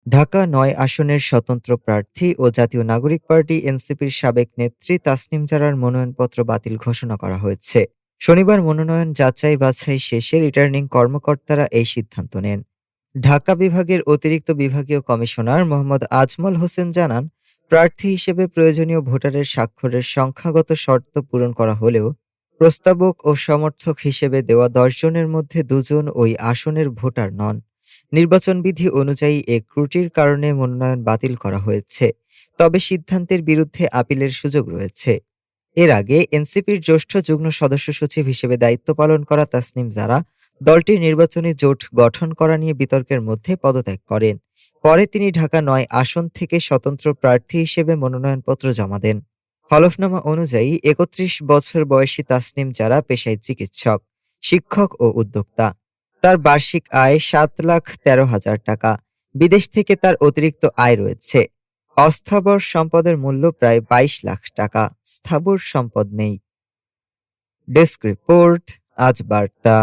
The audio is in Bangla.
ঢাকা-৯ আসনের স্বতন্ত্র প্রার্থী ও জাতীয় নাগরিক পার্টি এনসিপির সাবেক নেত্রী তাসনিম জারার মনোনয়নপত্র বাতিল ঘোষণা করা হয়েছে। শনিবার মনোনয়ন যাচাই-বাছাই শেষে রিটার্নিং কর্মকর্তারা এই সিদ্ধান্ত নেন। ঢাকা বিভাগের অতিরিক্ত বিভাগীয় কমিশনার মোহাম্মদ আজমল হোসেন জানান, প্রার্থী হিসেবে প্রয়োজনীয় ভোটারের স্বাক্ষরের সংখ্যাগত শর্ত পূরণ করা হলেও প্রস্তাবক ও সমর্থক হিসেবে দেওয়া ১০ জনের মধ্যে ২ জন ওই আসনের ভোটার নন। নির্বাচন বিধি অনুযায়ী এ ত্রুটির কারণে মনোনয়ন বাতিল করা হয়েছে। তবে সিদ্ধান্তের বিরুদ্ধে আপিলের সুযোগ রয়েছে। এর আগে এনসিপির জ্যেষ্ঠ যুগ্ম সদস্য সচিব হিসেবে দায়িত্ব পালন করা তাসনিম জারা দলটির নির্বাচনী জোট গঠন করা নিয়ে বিতর্কের মধ্যে পদত্যাগ করেন। পরে তিনি ঢাকা-৯ আসন থেকে স্বতন্ত্র প্রার্থী হিসেবে মনোনয়নপত্র জমা দেন। হলফনামা অনুযায়ী ৩১ বছর বয়সী তাসনিম জারা পেশায় চিকিৎসক, শিক্ষক ও উদ্যোক্তা। তার বার্ষিক আয় ৭,১৩,০০০ টাকা। বিদেশ থেকে তার অতিরিক্ত আয় রয়েছে। অস্থাবর সম্পদের মূল্য প্রায় ২২ লাখ টাকা। স্থাবর সম্পদ নেই। ডেস্ক রিপোর্ট, আজ বার্তা।